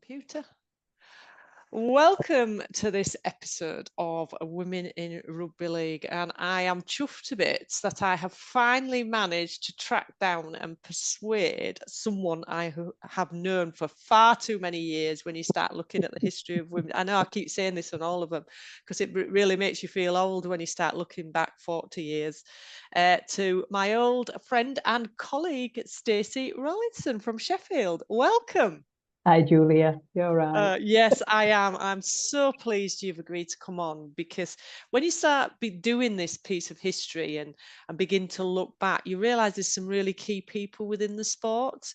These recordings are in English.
Computer. Welcome to this episode of Women in Rugby League, and I am chuffed to bits that I have finally managed to track down and persuade someone I have known for far too many years. When you start looking at the history of women, I know I keep saying this on all of them because it really makes you feel old when you start looking back 40 years, to my old friend and colleague Stacey Roulson from Sheffield. Welcome. Hi, Julia. You're right. Yes, I am. I'm so pleased you've agreed to come on, because when you start doing this piece of history and begin to look back, you realise there's some really key people within the sport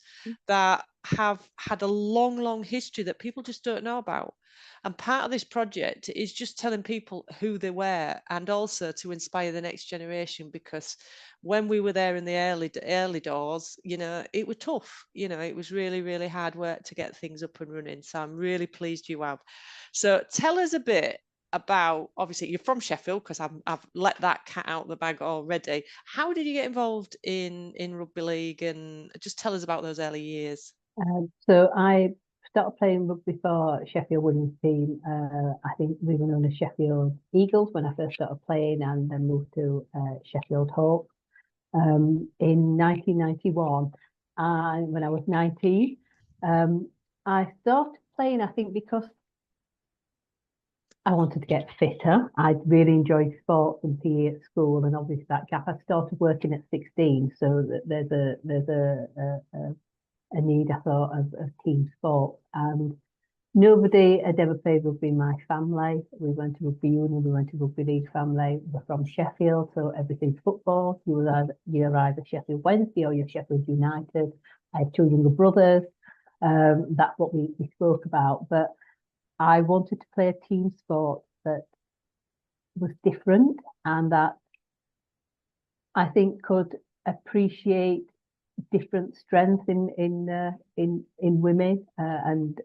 that have had a long, long history that people just don't know about. And part of this project is just telling people who they were, and also to inspire the next generation, because when we were there in the early doors, it was tough. It was really, really hard work to get things up and running. So I'm really pleased you have. So tell us a bit about, obviously you're from Sheffield, because I've let that cat out the bag already. How did you get involved in rugby league, and just tell us about those early years? So I started playing rugby for Sheffield women's team. I think we were known as Sheffield Eagles when I first started playing, and then moved to Sheffield Hawks in 1991. And when I was 19, I started playing, I think, because I wanted to get fitter. I really enjoyed sports and PE at school, and obviously that gap. I started working at 16, so there's a need, I thought, of team sport. And nobody had ever played rugby in my family. We went to rugby union, we went to rugby league family. We're from Sheffield, so everything's football. You're either Sheffield Wednesday or you're Sheffield United. I have two younger brothers. That's what we spoke about. But I wanted to play a team sport that was different and that I think could appreciate different strengths in women and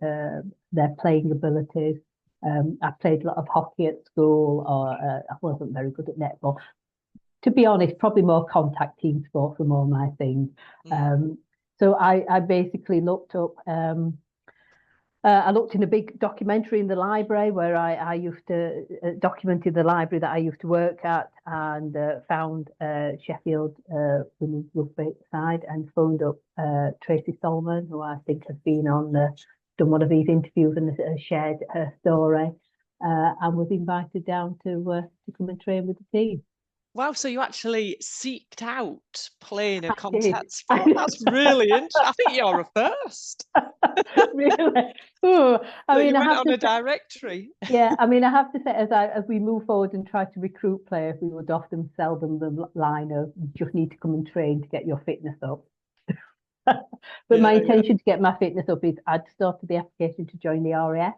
their playing abilities. I played a lot of hockey at school, or I wasn't very good at netball. To be honest, probably more contact team sports were more my thing. So I basically looked up. I looked in a big documentary in the library where I used to documented the library that I used to work at, and found Sheffield women's rugby side, and phoned up Tracy Solomon, who I think has been on done one of these interviews and shared her story, and was invited down to come and train with the team. Wow, so you actually seeked out playing a I contact did. sport. That's really interesting. I think you're a first. Really? Ooh, I So mean, you I went have on to a say, directory. yeah, I mean, I have to say, as we move forward and try to recruit players, we would often sell them the line of, you just need to come and train to get your fitness up. But my Yeah, yeah. intention to get my fitness up is I'd started the application to join the RAF,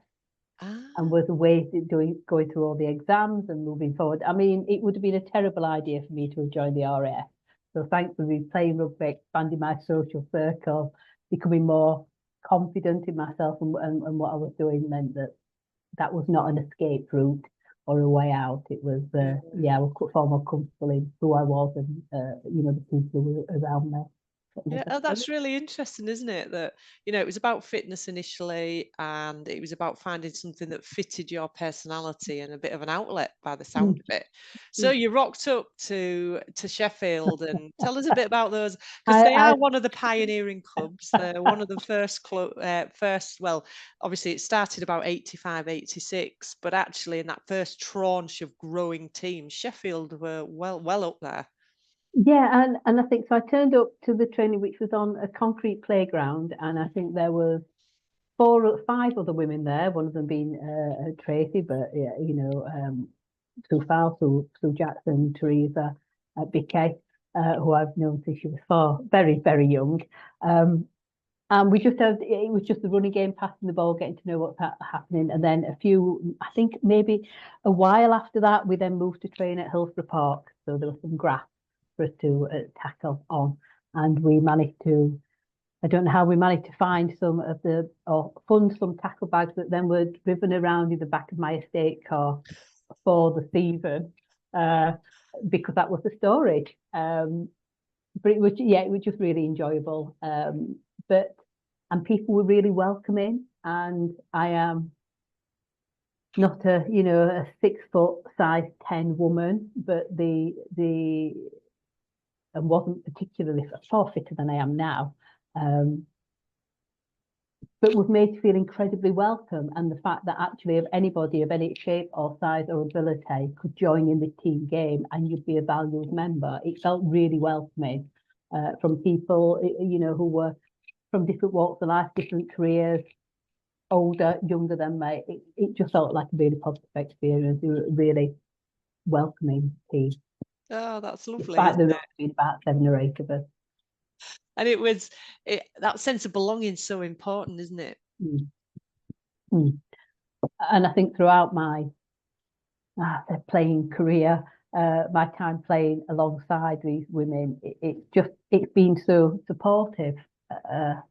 and Ah, was away going through all the exams and moving forward. I mean, it would have been a terrible idea for me to have joined the RAF. So thankfully, playing rugby, expanding my social circle, becoming more confident in myself and what I was doing, meant that was not an escape route or a way out. It was, yeah. I was far more comfortable in who I was and, the people who were around me. Yeah, oh, that's really interesting, isn't it? That, it was about fitness initially, and it was about finding something that fitted your personality and a bit of an outlet by the sound of it. So you rocked up to Sheffield, and tell us a bit about those, because they I, are one of the pioneering clubs. They're one of the well, obviously it started about 85, 86, but actually in that first tranche of growing teams, Sheffield were well up there. Yeah, and I think so. I turned up to the training, which was on a concrete playground, and I think there was 5 other women there. One of them being Tracy, but yeah, Sue Fowle, Sue Jackson, Teresa, Bicky, who I've known since she was 4, very very young. And we just had, it was just the running game, passing the ball, getting to know what's happening, and then I think maybe a while after that, we then moved to train at Hillsborough Park. So there was some grass for us to tackle on, and we managed to. I don't know how we managed to find or fund some tackle bags that then were driven around in the back of my estate car for the season, because that was the storage. But it was just really enjoyable. But and people were really welcoming. And I am not a, you know, a 6 foot size 10 woman, but and wasn't particularly far fitter than I am now. But was made to feel incredibly welcome, and the fact that actually of anybody of any shape or size or ability could join in the team game and you'd be a valued member, it felt really welcoming from people, you know, who were from different walks of life, different careers, older, younger than me. It just felt like a really positive experience. It was a really welcoming team. Oh, that's lovely. Despite there being about 7 or 8 of us. And that sense of belonging is so important, isn't it? Mm. Mm. And I think throughout my playing career, my time playing alongside these women, it's been so supportive.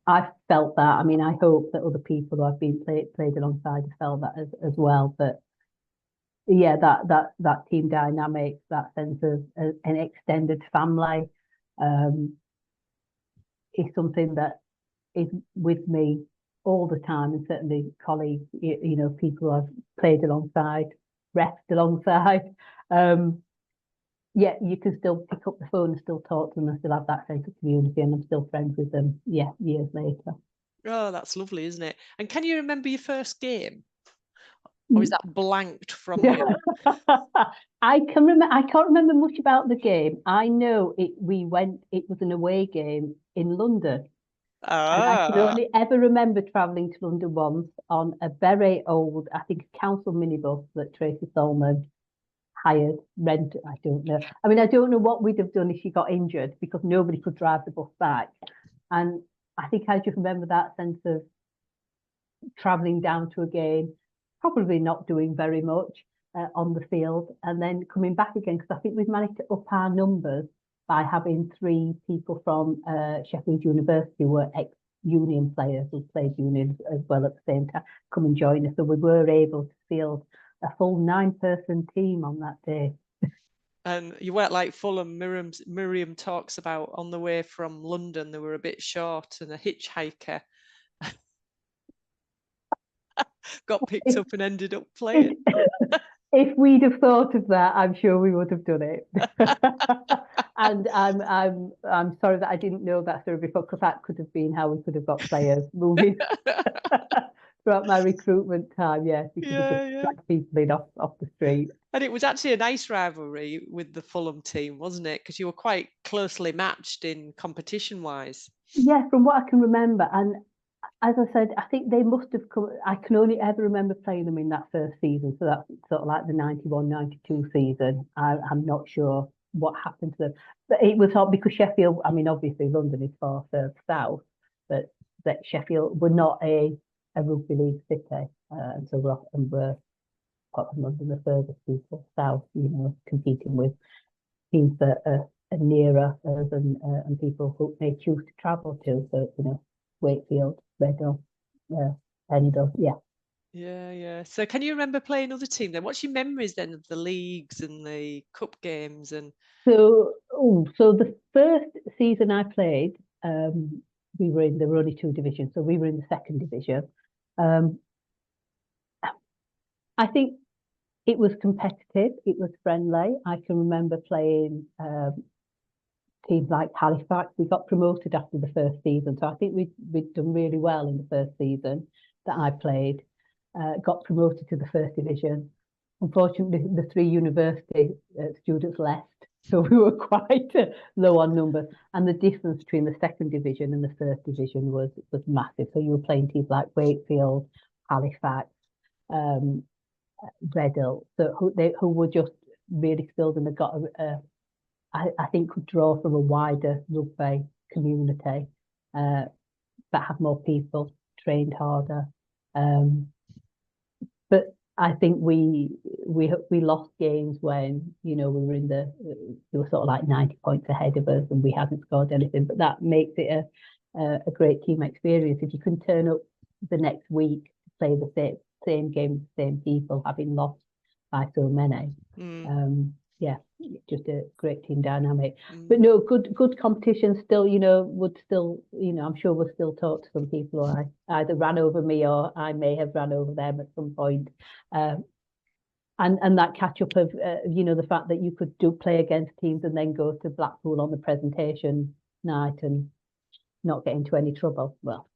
I've felt that. I mean, I hope that other people who I've been played alongside have felt that as well. But yeah, that team dynamic, that sense of an extended family, is something that is with me all the time, and certainly colleagues, you know, people I've played alongside, refed alongside. Yeah, you can still pick up the phone and still talk to them and still have that sense of community, and I'm still friends with them, yeah, years later. Oh, that's lovely, isn't it? And can you remember your first game? Or is that blanked from you? I can't remember much about the game. I know it was an away game in London. And I can only ever remember travelling to London once on a very old, I think, council minibus that Tracy Solomon hired, rented. I don't know. I mean, I don't know what we'd have done if she got injured, because nobody could drive the bus back. And I think I just remember that sense of travelling down to a game, probably not doing very much on the field, and then coming back again, because I think we've managed to up our numbers by having 3 people from Sheffield University, who were ex-union players who played union as well at the same time, come and join us. So we were able to field a full 9-person team on that day. And you weren't like Fulham. Miriam talks about on the way from London, they were a bit short, and a hitchhiker got picked up and ended up playing. If we'd have thought of that, I'm sure we would have done it. And I'm sorry that I didn't know that story before, because that could have been how we could have got players moving throughout my recruitment time. Yes, you could have just dragged people in off the street. And it was actually a nice rivalry with the Fulham team, wasn't it? Because you were quite closely matched in competition-wise. Yeah, from what I can remember. And as I said, I think they must have come. I can only ever remember playing them in that first season. So that's sort of like the 91-92 season. I'm not sure what happened to them. But it was hard because Sheffield, I mean, obviously London is far further south, but that Sheffield were not a rugby league city. And so we're part of London, the furthest people south, you know, competing with teams that are nearer us, and people who may choose to travel to. So, you know, Wakefield, Redhill, Pendle, yeah. Yeah. So can you remember playing other teams then? What's your memories then of the leagues and the cup games? And so the first season I played, there were only 2 divisions, so we were in the 2nd division. I think it was competitive, it was friendly. I can remember playing teams like Halifax. We got promoted after the first season, so I think we'd done really well in the first season that I played. Got promoted to the 1st division. Unfortunately, the 3 university students left, so we were quite low on numbers. And the difference between the 2nd division and the 1st division was massive. So you were playing teams like Wakefield, Halifax, Redhill, so who were just really skilled, and they got I think could draw from a wider rugby community that had more people, trained harder. But I think we lost games when, you know, we were they were sort of like 90 points ahead of us and we hadn't scored anything. But that makes it a great team experience if you can turn up the next week to play the same game with the same people, having lost by so many. yeah, just a great team dynamic. But no, good competition still, would still, I'm sure we'll still talk to some people who either ran over me or I may have ran over them at some point. And that catch up of, the fact that you could play against teams and then go to Blackpool on the presentation night and not get into any trouble. Well,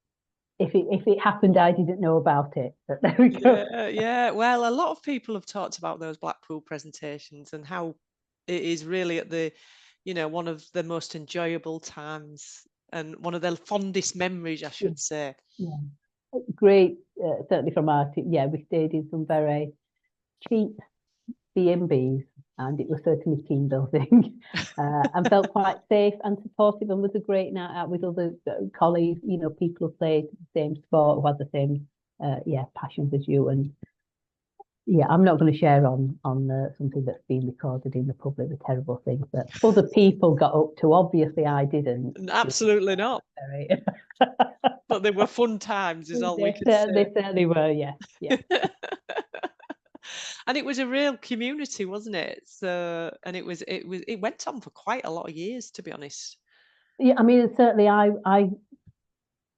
if it happened, I didn't know about it. But there we go. Yeah. Well, a lot of people have talked about those Blackpool presentations and how it is really at the, one of the most enjoyable times and one of the fondest memories, I should say. Yeah, great. Certainly from our team. Yeah, we stayed in some very cheap B&Bs, and it was certainly team building, and felt quite safe and supportive, and was a great night out with other colleagues, people who played the same sport, who had the same passions as you. And yeah, I'm not going to share on something that's been recorded in the public, the terrible things that other people got up to. Obviously I didn't. Absolutely not. But they were fun times, is all we can say. They certainly were, yeah. And it was a real community, wasn't it? So, and it went on for quite a lot of years, to be honest. Yeah, I mean, certainly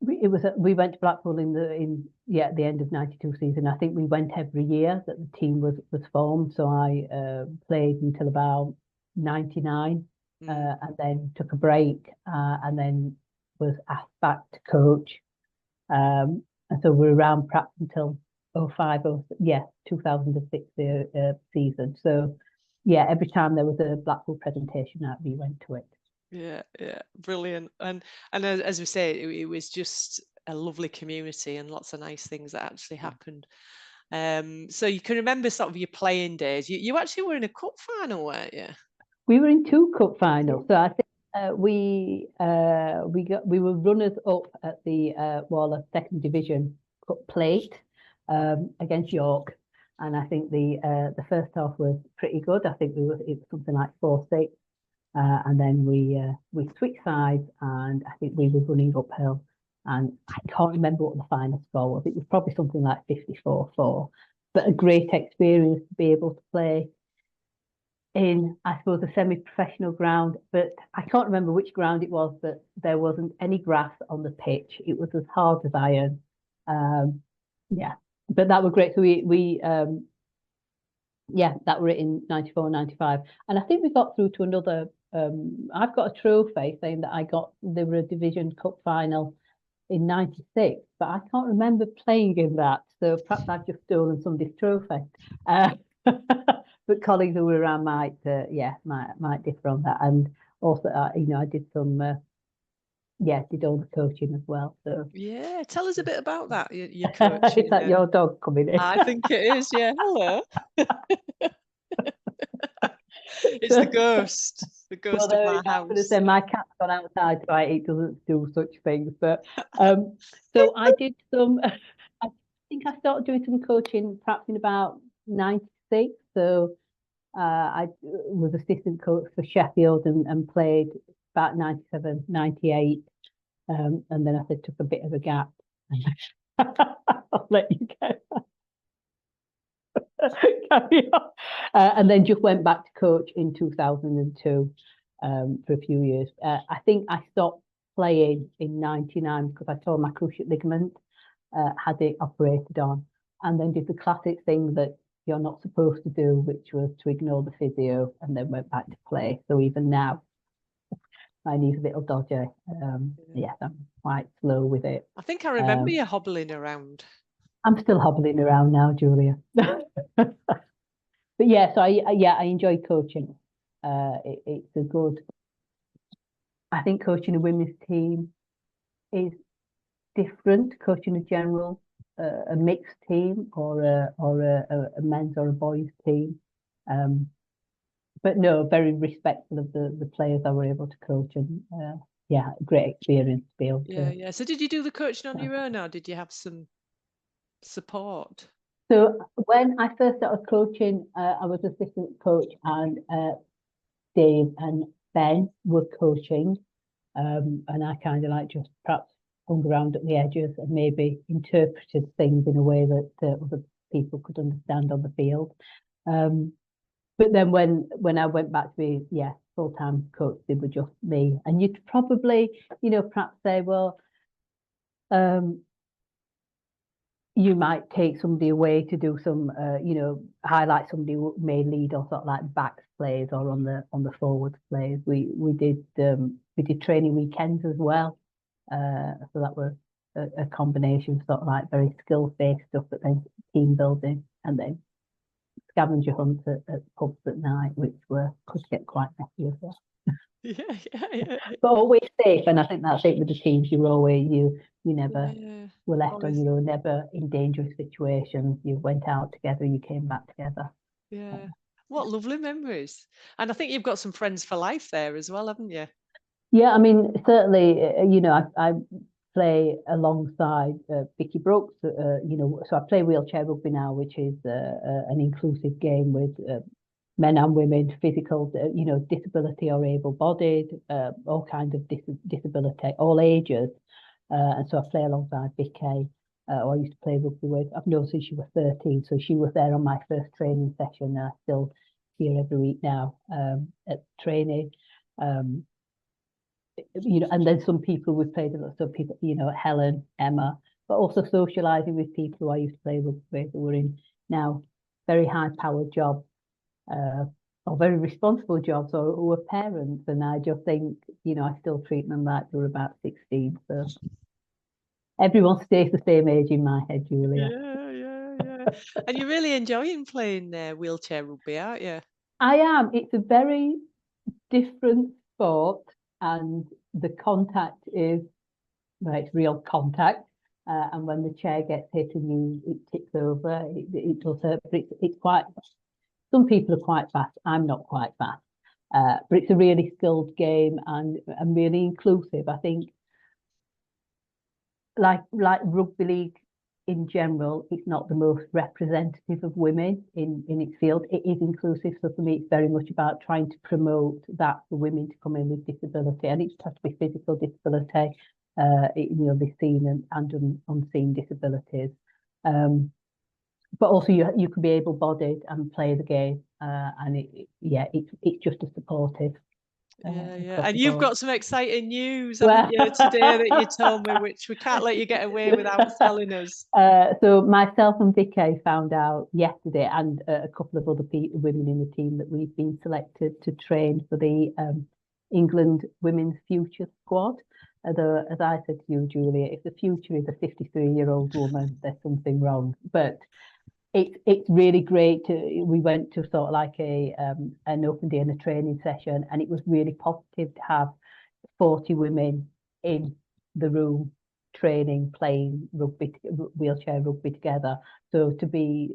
we went to Blackpool at the end of '92 season. I think we went every year that the team was formed. So I played until about '99, and then took a break, and then was asked back to coach. And so we were around perhaps until 2006 season. So yeah, every time there was a Blackpool presentation night, we went to it. Yeah, brilliant. And as we say, it was just a lovely community and lots of nice things that actually happened. So you can remember sort of your playing days. You actually were in a cup final, weren't you? We were in 2 cup finals. So I think we were runners up at the Waller Second Division Cup plate against York, and I think the first half was pretty good. I think it was something like 4-6. And then we switched sides, and I think we were running uphill, and I can't remember what the final score was. It was probably something like 54-4, but a great experience to be able to play in, I suppose, a semi-professional ground. But I can't remember which ground it was, but there wasn't any grass on the pitch. It was as hard as iron. Yeah, but that was great. So that were it in 94, 95. And I think we got through to another, I've got a trophy saying that there were a Division Cup final in 96, but I can't remember playing in that. So perhaps I've just stolen somebody's trophy. But colleagues who were around might differ on that. And also, I did some, did all the coaching as well. So yeah, tell us a bit about that. Your coaching. Is that your dog coming in? I think it is. Yeah, hello. It's the ghost of my house. I'm going to say my cat's gone outside, so it doesn't do such things. But so I did some. I think I started doing some coaching perhaps in about '96. So I was assistant coach for Sheffield and played about '97, '98, and then I took a bit of a gap. I'll let you go. Carry on. And then just went back to coach in 2002 for a few years. I think I stopped playing in '99 because I tore my cruciate ligament, had it operated on, and then did the classic thing that you're not supposed to do, which was to ignore the physio, and then went back to play. So even now, my knee's a little dodgy. Yes, I'm quite slow with it. I think I remember you hobbling around. I'm still hobbling around now, Julia. But yeah, so I enjoy coaching. It's a good. I think coaching a women's team is different. Coaching a general, a mixed team, or a men's or a boys team. But no, very respectful of the players I were able to coach, and great experience to be able to. Yeah. So did you do the coaching on your own, or did you have some support? So when I first started coaching, I was assistant coach, and Dave and Ben were coaching, and I kind of just perhaps hung around at the edges and maybe interpreted things in a way that other people could understand on the field. But then when I went back to be full-time coach, they were just me. And you'd probably, perhaps say, well, you might take somebody away to do some, highlight somebody who may lead or sort of like backs plays or on the forward plays. We did training weekends as well, so that was a combination of sort of like very skill-based stuff, but then team building and then scavenger hunts at pubs at night, which could get quite messy as well. Yeah. But always safe, and I think that's it with the teams. You never were left on your own, never in dangerous situations. You went out together, you came back together. Yeah. What lovely memories. And I think you've got some friends for life there as well, haven't you? Yeah, I mean, certainly, I play alongside Vicky Brooks, so I play wheelchair rugby now, which is an inclusive game with men and women, physical, disability or able-bodied, all kinds of disability, all ages. And so I play alongside Vicky, who I used to play rugby with. I've known since she was 13, so she was there on my first training session. I still see her every week now at training. And then some people we've played a lot of people, Helen, Emma, but also socializing with people who I used to play with who are in now very high-powered jobs, or very responsible jobs, or who are parents. And I just think, I still treat them like they were about 16. So everyone stays the same age in my head, Julia. Yeah. And you're really enjoying playing wheelchair rugby, aren't you? I am. It's a very different sport, and the contact is, it's real contact. And when the chair gets hit and it tips over, it does hurt. But it's quite. Some people are quite fast. I'm not quite fast. But it's a really skilled game and really inclusive. I think, like rugby league in general, it's not the most representative of women in its field. It is inclusive, so for me, it's very much about trying to promote that for women to come in with disability, and it has to be physical disability, the seen and unseen disabilities. But also you can be able-bodied and play the game, and it's just as supportive. Yeah. And you've got some exciting news, haven't you, today that you told me, which we can't let you get away without telling us. So myself and Vicky found out yesterday, and a couple of other women in the team, that we've been selected to train for the England Women's Future Squad. Although, as I said to you, Julia, if the future is a 53-year-old woman, there's something wrong. But it's really great. We went to sort of like an open day and a training session, and it was really positive to have 40 women in the room training, playing rugby, wheelchair rugby together. So to be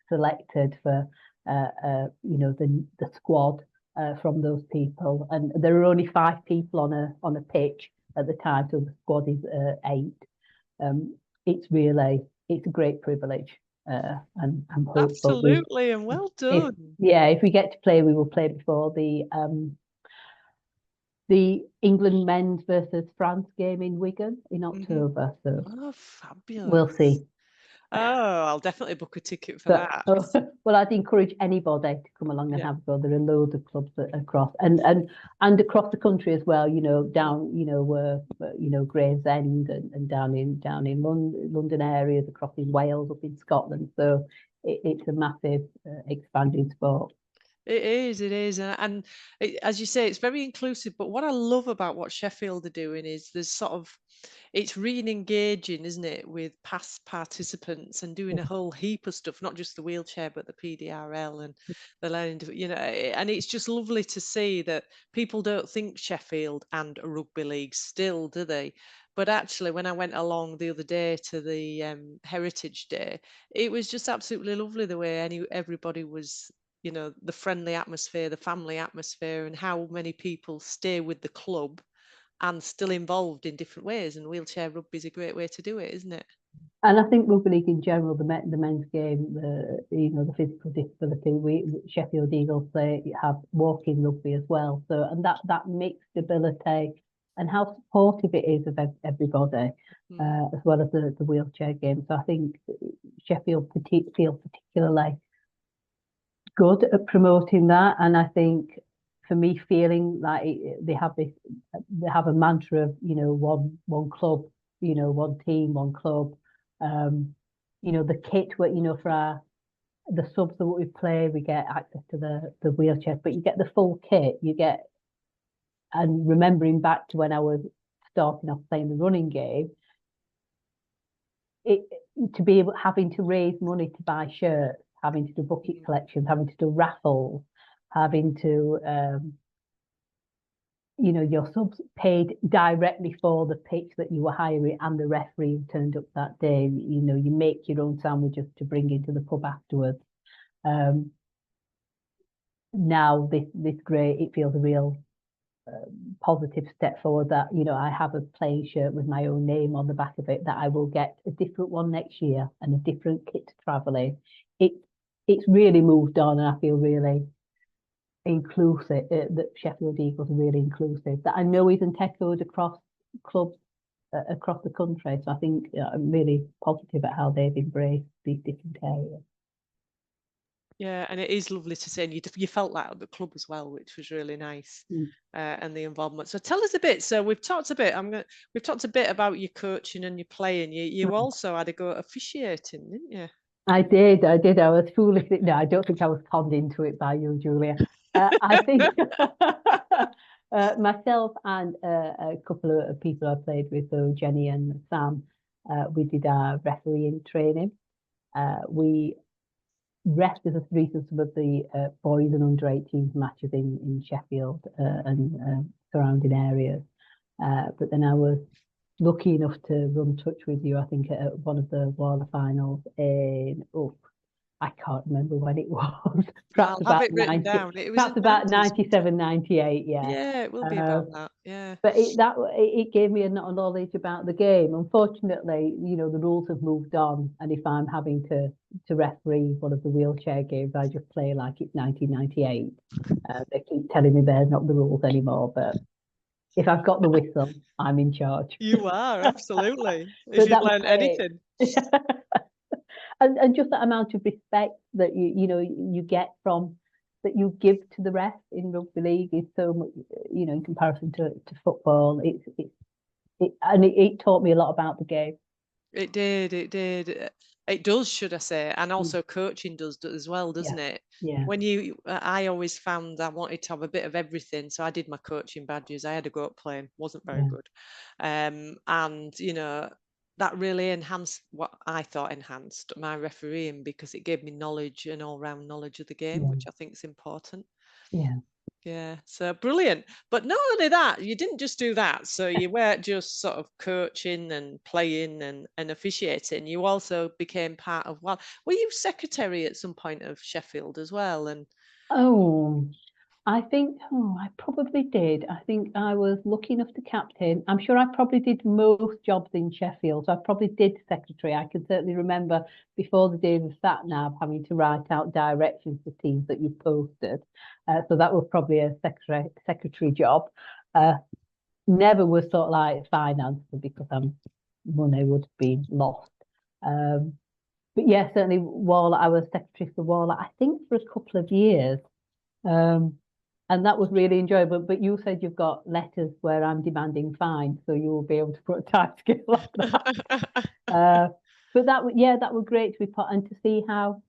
selected for the squad from those people, and there are only 5 people on a pitch at the time, so the squad is 8. It's a great privilege. And I'm hopeful. Absolutely, and well done. If we get to play, we will play before the England men's versus France game in Wigan in October. So fabulous. We'll see. Oh, I'll definitely book a ticket for that. Well, I'd encourage anybody to come along and have a go. There are loads of clubs across and across the country as well. Down Gravesend and down in London areas, across in Wales, up in Scotland. So it's a massive expanding sport. It is, and as you say, it's very inclusive. But what I love about what Sheffield are doing is it's re-engaging, isn't it, with past participants and doing a whole heap of stuff, not just the wheelchair, but the PDRL and the learning, and it's just lovely to see that people don't think Sheffield and a rugby league still, do they? But actually, when I went along the other day to the Heritage Day, it was just absolutely lovely the way everybody was, the friendly atmosphere, the family atmosphere, and how many people stay with the club and still involved in different ways. And wheelchair rugby is a great way to do it, isn't it? And I think rugby league in general, the men's game, the physical disability, Sheffield Eagles have walking rugby as well. So, and that mixed ability and how supportive it is of everybody, as well as the wheelchair game. So I think Sheffield feel particularly good at promoting that, and I think for me, feeling like they have a mantra of, you know, one club, you know, one team, one club. You know, the kit, where, you know, for the subs that we play, we get access to the wheelchair, but you get the full kit. You get, and remembering back to when I was starting off playing the running game, it to be able having to raise money to buy shirts, having to do bucket collections, having to do raffles, having to you know, your subs paid directly for the pitch that you were hiring and the referee who turned up that day. You know, you make your own sandwiches to bring into the pub afterwards. Now this great, it feels a real positive step forward that, you know, I have a playing shirt with my own name on the back of it, that I will get a different one next year and a different kit to travel in. It's really moved on, and I feel really inclusive, that Sheffield Eagles are really inclusive, that I know isn't echoed across clubs across the country. So I think I'm really positive at how they've embraced these different areas. Yeah, and it is lovely to see, and you felt that at the club as well, which was really nice, and the involvement. So tell us a bit. So we've talked a bit. We've talked a bit about your coaching and your playing. You also had a go at officiating, didn't you? I did. I was foolish. No, I don't think I was conned into it by you, Julia. I think myself and a couple of people I played with, so Jenny and Sam, we did our refereeing training. We ref as a threesome some of the boys and under 18s matches in Sheffield and surrounding areas. But then I was lucky enough to run touch with you, I think, at one of the Waller finals in, I can't remember when it was. Perhaps I'll have about it written 90, down. It was perhaps about 97, 98, yeah. Yeah, it will be about that, yeah. But it gave me a knowledge about the game. Unfortunately, you know, the rules have moved on, and if I'm having to referee one of the wheelchair games, I just play like it's 1998. They keep telling me they're not the rules anymore, but if I've got the whistle, I'm in charge. You are, absolutely. If But you've that was learned great. anything. And just that amount of respect that you know you get from that you give to the ref in rugby league is so much, you know, in comparison to football. It taught me a lot about the game. It did, it did. It does, should I say, and also coaching does as well, doesn't it? Yeah. When I always found I wanted to have a bit of everything, so I did my coaching badges. I had a go at playing, wasn't very good, and you know that really enhanced what I thought enhanced my refereeing, because it gave me knowledge and all-round knowledge of the game, which I think is important. Yeah. Yeah, so brilliant. But not only that, you didn't just do that. So you weren't just sort of coaching and playing and officiating. You also became part of, well, were you secretary at some point of Sheffield as well? And Oh, I think, I probably did. I think I was lucky enough to captain. I'm sure I probably did most jobs in Sheffield. So I probably did secretary. I can certainly remember before the days of sat-nav having to write out directions for teams that you posted. So that was probably a secretary job. Never was sort of like finance, because money would be lost. But yeah, certainly Waller. I was secretary for Waller, I think, for a couple of years. And that was really enjoyable. But you said you've got letters where I'm demanding fines, so you will be able to put a time scale on that. But that was great to be put, and to see how,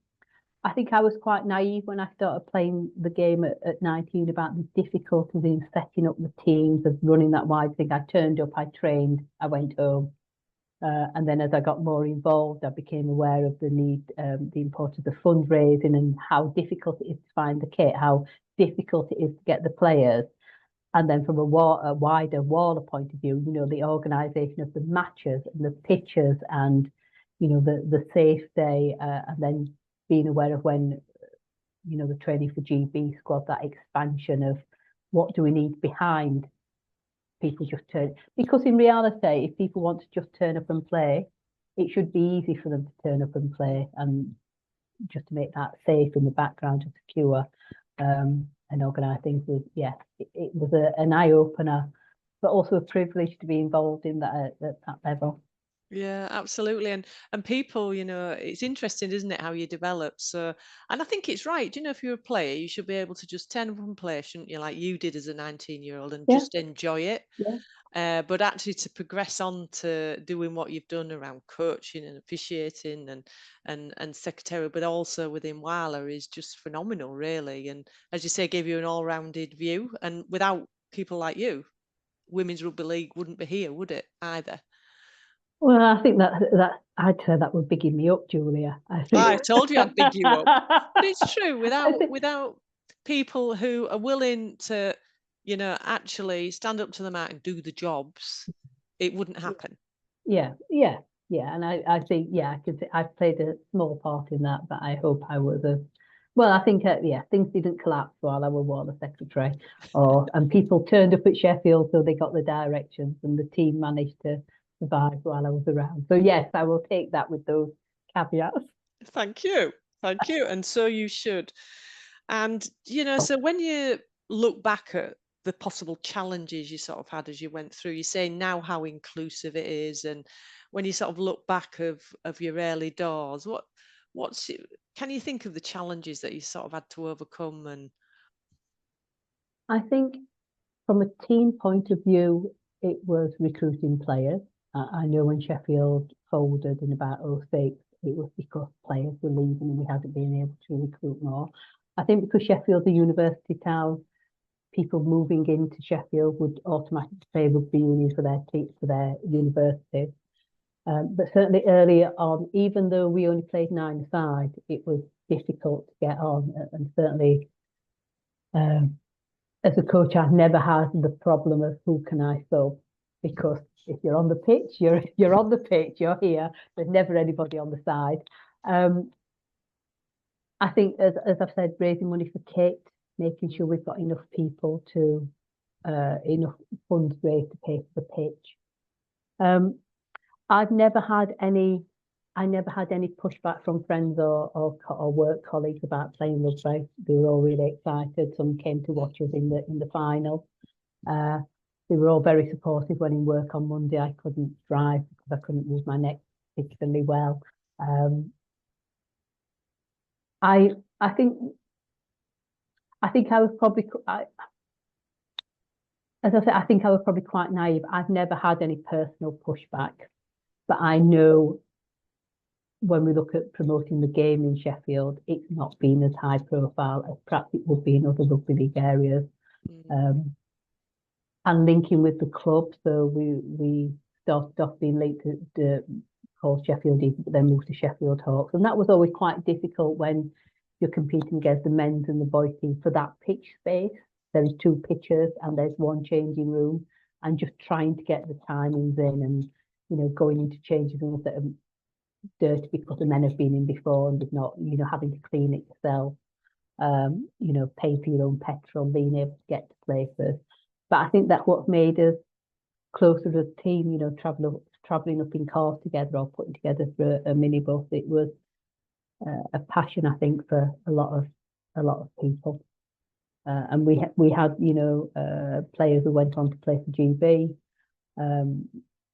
I think I was quite naive when I started playing the game at 19 about the difficulties in setting up the teams, of running that wide thing. I turned up, I trained, I went home. And then as I got more involved, I became aware of the need, the importance of fundraising and how difficult it is to find the kit, how difficult it is to get the players. And then from a wider Waller point of view, you know, the organisation of the matches and the pitches and, you know, the safe day, and then being aware of when, you know, the training for GB squad, that expansion of what do we need behind people just turn, because in reality, if people want to just turn up and play, it should be easy for them to turn up and play, and just to make that safe in the background and secure, and organise things. It was an eye-opener, but also a privilege to be involved in that at that level. Yeah, absolutely. And people, it's interesting, isn't it, how you develop. So, and I think it's right. If you're a player, you should be able to just turn up and play, shouldn't you, like you did as a 19-year-old, and Yeah, just enjoy it. yeah. But actually, to progress on to doing what you've done around coaching and officiating and secretarial, but also within Wala is just phenomenal, really. And as you say, gave you an all-rounded view. And without people like you, women's rugby league wouldn't be here, would it, either? Well, I think that I'd say that would bigging me up, Julia. I think. I told you I'd big you up. But it's true, I without think, without people who are willing to, actually stand up to the mat and do the jobs, it wouldn't happen. yeah, yeah, yeah. And I think, yeah, I could say I've played a small part in that, but I hope I was a. Well, I think, yeah, things didn't collapse while I was water secretary, and people turned up at Sheffield, so they got the directions, and the team managed to survive while I was around. So yes, I will take that with those caveats. Thank you. Thank you. And so you should. And, so when you look back at the possible challenges you sort of had as you went through, you say now how inclusive it is. And when you sort of look back of your early doors, what's can you think of the challenges that you sort of had to overcome? And I think from a team point of view, it was recruiting players. I know when Sheffield folded in about '06, it was because players were leaving and we hadn't been able to recruit more. I think because Sheffield's a university town, people moving into Sheffield would automatically pay rugby union for their for their university. But certainly earlier on, even though we only played 9-a-side, it was difficult to get on. And certainly um, as a coach, I've never had the problem of who can I sub, because if you're on the pitch, you're on the pitch, you're here. There's never anybody on the side. Um, I think, as I've said, raising money for kit, making sure we've got enough people to enough funds raised to pay for the pitch. Um, I've never had any. I never had any pushback from friends or work colleagues about playing rugby. They were all really excited. Some came to watch us in the final. Uh, they were all very supportive when in work on Monday. I couldn't drive because I couldn't move my neck particularly well. Um, I I think I was probably as I said, I think I was probably quite naive. I've never had any personal pushback, but I know when we look at promoting the game in Sheffield, it's not been as high profile as perhaps it would be in other rugby league areas. mm, Um, and linking with the club. So we started off being linked to the called Sheffield Eagles, but then moved to Sheffield Hawks, and that was always quite difficult when you're competing against the men's and the boys team for that pitch space. There's two pitchers and there's one changing room, and just trying to get the timings in, and going into changing rooms that are dirty because the men have been in before and they've not, having to clean it yourself. Pay for your own petrol, being able to get to places. But I think that's what's made us closer as a team, traveling up in cars together or putting together for a minibus. It was a passion, I think, for a lot of people. And we had, players who went on to play for GB. Um,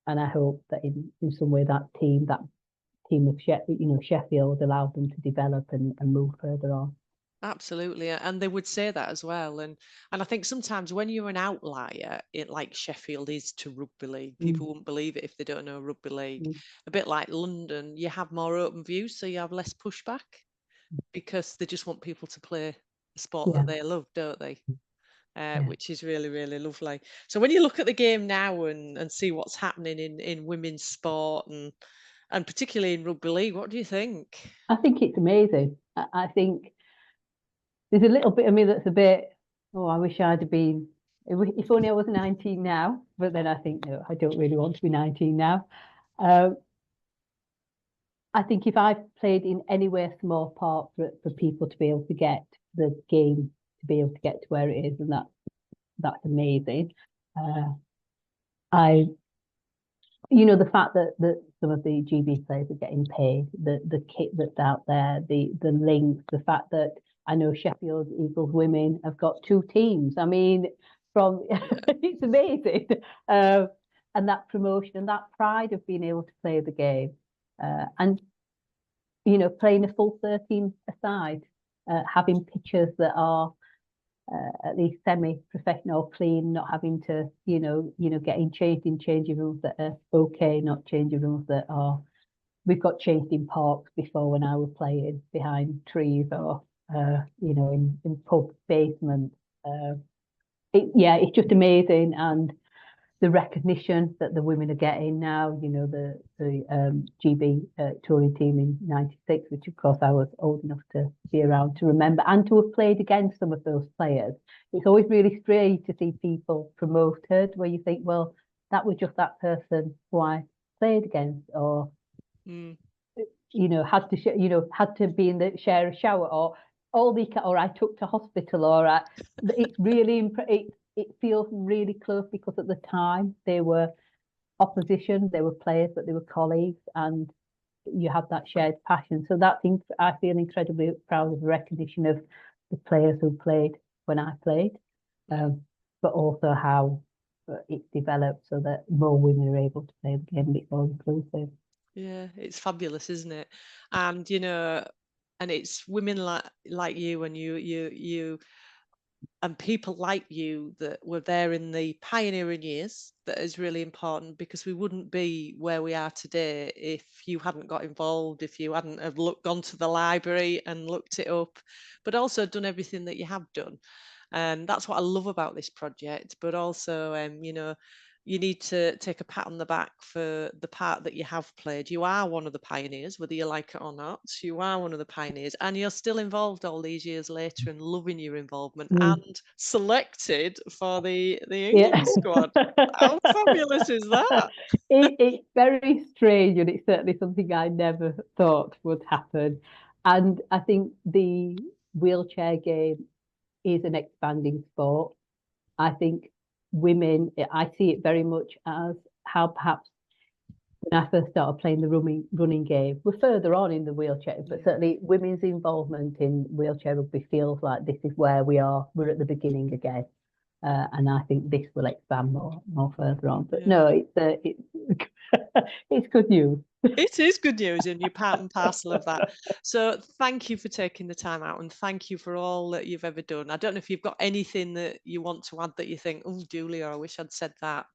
and I hope that in some way that team of Sheffield allowed them to develop and move further on. absolutely. And they would say that as well. And I think sometimes when you're an outlier, it like Sheffield is to rugby league, Mm, people wouldn't believe it if they don't know rugby league. mm, A bit like London, you have more open views, so you have less pushback because they just want people to play a sport yeah. that they love, don't they? Yeah. Which is really, really lovely. So when you look at the game now and see what's happening in women's sport and particularly in rugby league, what do you think? I think it's amazing. I think there's a little bit of me that's a bit, oh, I wish I'd have been, if only I was 19 now. But then I think, no, I don't really want to be 19 now. Um, I think if I played in anywhere small part for people to be able to get the game, to be able to get to where it is, and that's amazing. Uh, I, the fact that some of the GB players are getting paid, the kit that's out there, the links, the fact that I know Sheffield Eagles women have got two teams. I mean, from Yeah. it's amazing. Uh, and that promotion and that pride of being able to play the game, and playing a full 13 aside, having pitches that are at least semi-professional, clean, not having to, getting changed in changing rooms that are okay, not changing rooms that are. We've got changed in parks before when I was playing behind trees or, in pub basements. It's just amazing, and the recognition that the women are getting now, the GB touring team in '96, which of course I was old enough to be around to remember and to have played against some of those players. It's always really strange to see people promoted where you think, well, that was just that person who I played against, or had to be in the share a shower, or or I took to hospital, or it's really it feels really close, because at the time they were opposition, they were players, but they were colleagues, and you had that shared passion. So I feel incredibly proud of the recognition of the players who played when I played, but also how it's developed so that more women are able to play the game and it's more inclusive. Yeah, it's fabulous, isn't it? And and it's women like you and you and people like you that were there in the pioneering years that is really important, because we wouldn't be where we are today if you hadn't got involved, if you hadn't have gone to the library and looked it up, but also done everything that you have done. And that's what I love about this project. But also, you need to take a pat on the back for the part that you have played. You are one of the pioneers, whether you like it or not. You are one of the pioneers, and you're still involved all these years later and loving your involvement, and selected for the Yeah. England squad. How fabulous is that? It's very strange, and it's certainly something I never thought would happen. And I think the wheelchair game is an expanding sport. I think I see it very much as how perhaps when I first started playing the running game, we're further on in the wheelchair, but certainly women's involvement in wheelchair rugby feels like this is where we are. We're at the beginning again. And I think this will expand more further on. But no, it's good news. It is good news, and you're part and parcel of that. So thank you for taking the time out, and thank you for all that you've ever done. I don't know if you've got anything that you want to add that you think, oh, Julia, I wish I'd said that.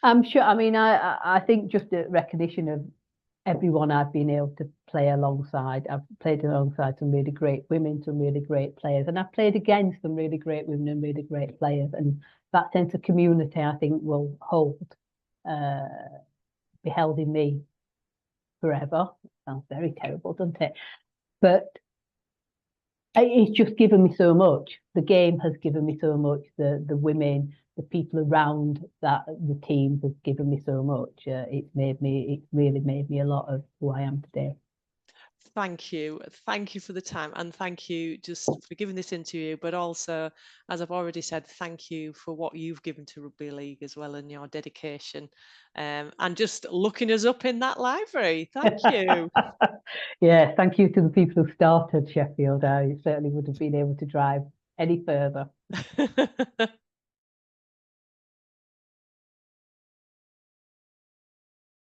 I'm sure. I mean, I think just a recognition of everyone I've been able to play alongside. I've played alongside some really great women, some really great players, and I've played against some really great women and really great players. And that sense of community, I think, will be held in me forever. Sounds very terrible, doesn't it? But it's just given me so much. The game has given me so much. The women, the people around the teams have given me so much. It's really made me a lot of who I am today. Thank you for the time, and thank you just for giving this interview, but also, as I've already said, thank you for what you've given to Rugby League as well, and your dedication, and just looking us up in that library. Thank you. Yeah, thank you to the people who started Sheffield. I certainly would have been able to drive any further.